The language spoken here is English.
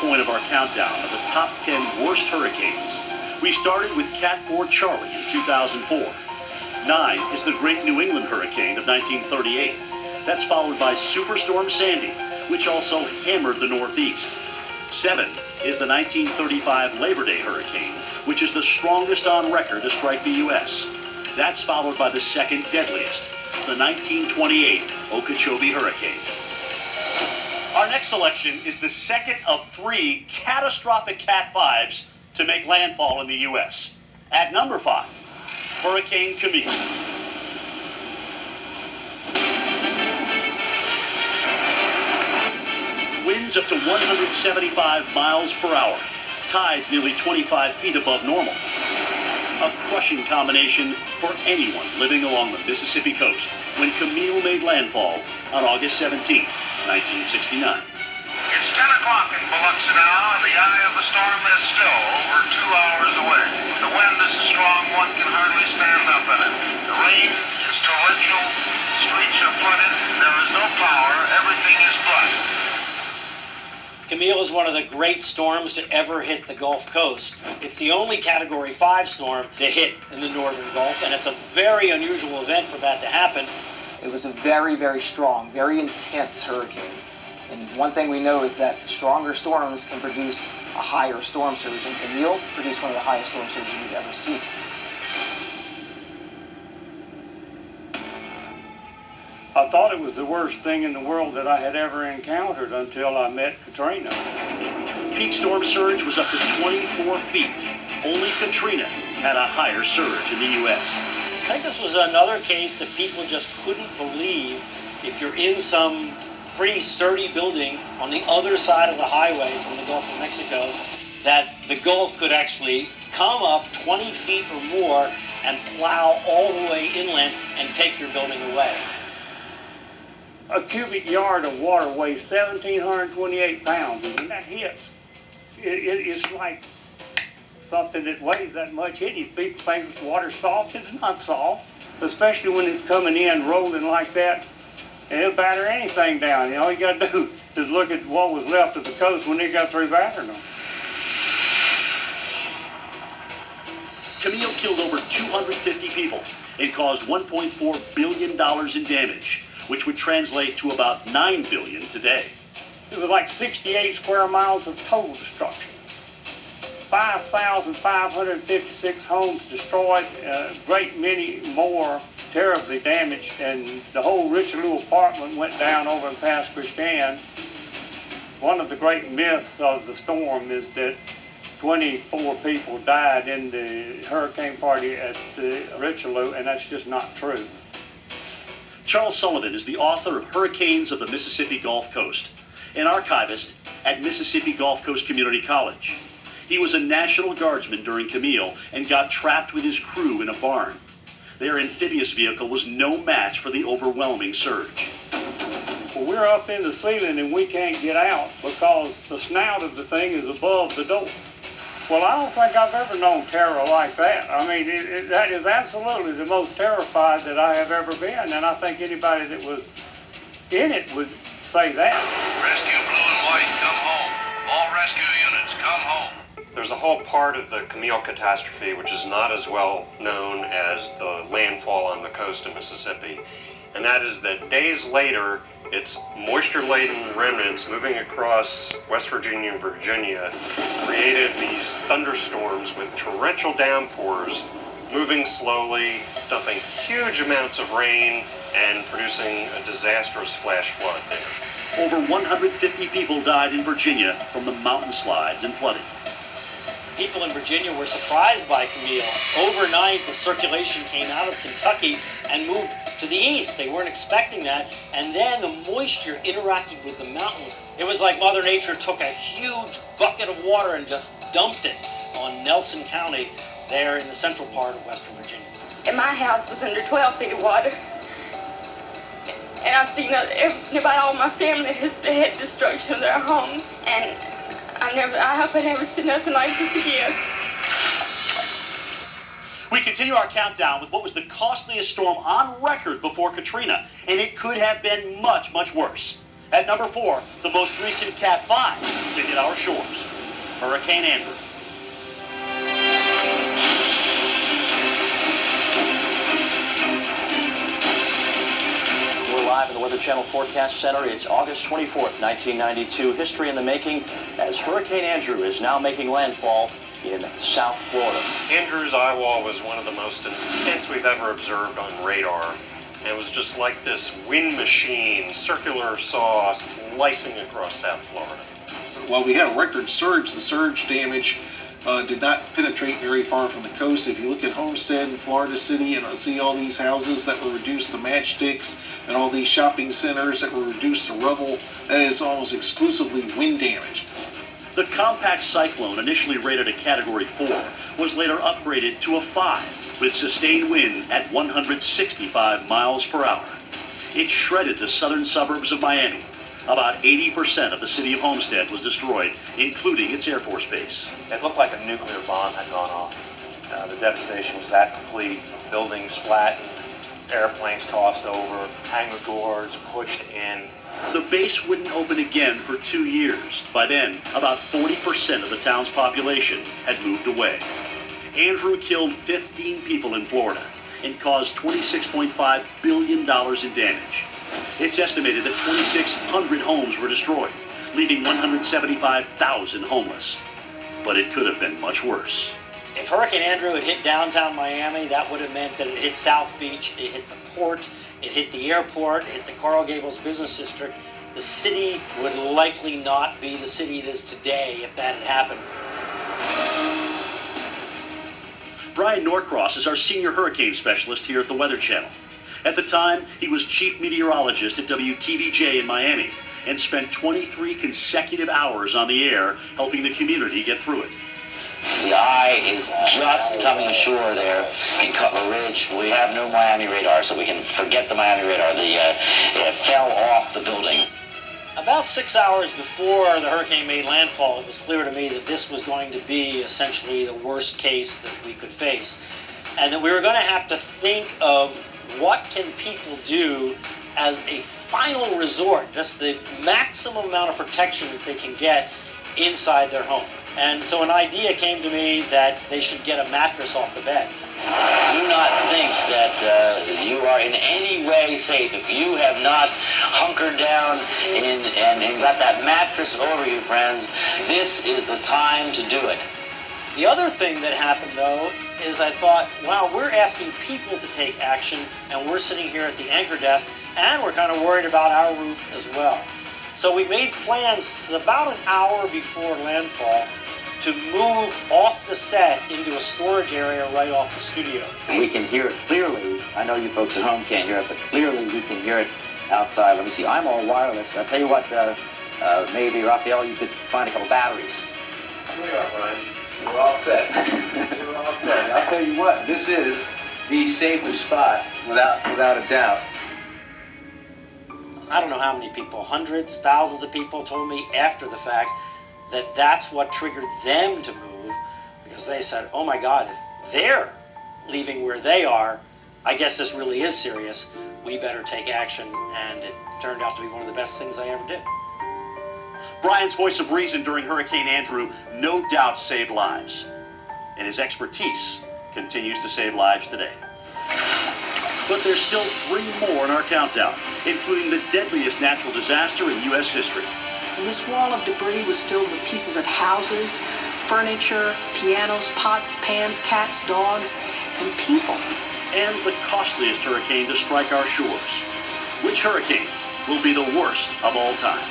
point of our countdown of the top 10 worst hurricanes. We started with Cat 4 Charlie in 2004. 9 is the Great New England Hurricane of 1938. That's followed by Superstorm Sandy, which also hammered the Northeast. 7 is the 1935 Labor Day Hurricane, which is the strongest on record to strike the U.S. That's followed by the second deadliest, the 1928 Okeechobee Hurricane. Our next selection is the second of 3 catastrophic Cat 5s to make landfall in the U.S. At number 5, Hurricane Camille. Winds up to 175 miles per hour. Tides nearly 25 feet above normal. A crushing combination for anyone living along the Mississippi coast when Camille made landfall on August 17, 1969. It's 10 o'clock in Biloxi now, and the eye of the storm is still over 2 hours away. The wind is so strong one can hardly stand up in it. The rain is torrential, streets are flooded, there is no power, everything is blood. Camille is one of the great storms to ever hit the Gulf Coast. It's the only Category 5 storm to hit in the northern Gulf, and it's a very unusual event for that to happen. It was a very, very strong, very intense hurricane. And one thing we know is that stronger storms can produce a higher storm surge, and Camille produced one of the highest storm surges you'd ever see. I thought it was the worst thing in the world that I had ever encountered until I met Katrina. Peak storm surge was up to 24 feet. Only Katrina had a higher surge in the U.S. I think this was another case that people just couldn't believe if you're in some pretty sturdy building on the other side of the highway from the Gulf of Mexico, that the Gulf could actually come up 20 feet or more and plow all the way inland and take your building away. A cubic yard of water weighs 1,728 pounds, and when that hits, it's like something that weighs that much hitting. People think the water's soft. It's not soft, especially when it's coming in rolling like that, and it'll batter anything down. You know, all you got to do is look at what was left of the coast when it got through battering them. Camille killed over 250 people and caused $1.4 billion in damage, which would translate to about $9 billion today. It was like 68 square miles of total destruction. 5,556 homes destroyed, a great many more terribly damaged, and the whole Richelieu apartment went down over in Pass Christian. One of the great myths of the storm is that 24 people died in the hurricane party at Richelieu, and that's just not true. Charles Sullivan is the author of Hurricanes of the Mississippi Gulf Coast, an archivist at Mississippi Gulf Coast Community College. He was a National Guardsman during Camille and got trapped with his crew in a barn. Their amphibious vehicle was no match for the overwhelming surge. Well, we're up in the ceiling and we can't get out because the snout of the thing is above the door. Well, I don't think I've ever known terror like that. I mean, that is absolutely the most terrified that I have ever been, and I think anybody that was in it would say that. Rescue Blue and White, come home. All rescue units, come home. There's a whole part of the Camille catastrophe which is not as well known as the landfall on the coast of Mississippi, and that is that days later, its moisture-laden remnants moving across West Virginia and Virginia created these thunderstorms with torrential downpours, moving slowly, dumping huge amounts of rain, and producing a disastrous flash flood there. Over 150 people died in Virginia from the mountain slides and flooding. People in Virginia were surprised by Camille. Overnight, the circulation came out of Kentucky and moved to the east. They weren't expecting that. And then the moisture interacted with the mountains. It was like Mother Nature took a huge bucket of water and just dumped it on Nelson County there in the central part of Western Virginia. And my house was under 12 feet of water. And I've seen about all my family has had destruction of their homes. And I hope I never see nothing like this again. We continue our countdown with what was the costliest storm on record before Katrina, and it could have been much, much worse. At number 4, the most recent Cat 5 to hit hit our shores. Hurricane Andrew. We're live in the Weather Channel Forecast Center. It's August 24th, 1992. History in the making as Hurricane Andrew is now making landfall in South Florida. Andrew's eye wall was one of the most intense we've ever observed on radar. And it was just like this wind machine, circular saw slicing across South Florida. While we had a record surge, the surge damage did not penetrate very far from the coast. If you look at Homestead and Florida City and see all these houses that were reduced to matchsticks and all these shopping centers that were reduced to rubble, that is almost exclusively wind damage. The compact cyclone, initially rated a Category 4, was later upgraded to a 5, with sustained wind at 165 miles per hour. It shredded the southern suburbs of Miami. About 80% of the city of Homestead was destroyed, including its Air Force base. It looked like a nuclear bomb had gone off. The devastation was that complete. Buildings flattened, airplanes tossed over, hangar doors pushed in. The base wouldn't open again for 2 years. By then, about 40% of the town's population had moved away. Andrew killed 15 people in Florida and caused $26.5 billion in damage. It's estimated that 2,600 homes were destroyed, leaving 175,000 homeless. But it could have been much worse. If Hurricane Andrew had hit downtown Miami, that would have meant that it hit South Beach, it hit the port, it hit the airport, it hit the Coral Gables business district. The city would likely not be the city it is today if that had happened. Brian Norcross is our senior hurricane specialist here at the Weather Channel. At the time, he was chief meteorologist at WTVJ in Miami and spent 23 consecutive hours on the air helping the community get through it. The eye is just coming ashore there in Cutler Ridge. We have no Miami radar, so we can forget the Miami radar. It fell off the building. About 6 hours before the hurricane made landfall, it was clear to me that this was going to be essentially the worst case that we could face, and that we were going to have to think of what can people do as a final resort, just the maximum amount of protection that they can get inside their home. And so an idea came to me that they should get a mattress off the bed. Do not think that you are in any way safe if you have not hunkered down and got that mattress over you, friends. This is the time to do it. The other thing that happened, though, is I thought, wow, we're asking people to take action, and we're sitting here at the anchor desk, and we're kind of worried about our roof as well. So we made plans about an hour before landfall to move off the set into a storage area right off the studio. We can hear it clearly. I know you folks at home can't hear it, but clearly we can hear it outside. Let me see. I'm all wireless. I'll tell you what, maybe, Raphael, you could find a couple batteries. Here we are, Brian. We're all set. We're all set. I'll tell you what, this is the safest spot, without a doubt. I don't know how many people, hundreds, thousands of people told me after the fact that that's what triggered them to move, because they said, oh my God, if they're leaving where they are, I guess this really is serious. We better take action, and it turned out to be one of the best things I ever did. Brian's voice of reason during Hurricane Andrew no doubt saved lives, and his expertise continues to save lives today. But there's still 3 more in our countdown, including the deadliest natural disaster in U.S. history. And this wall of debris was filled with pieces of houses, furniture, pianos, pots, pans, cats, dogs, and people. And the costliest hurricane to strike our shores. Which hurricane will be the worst of all time?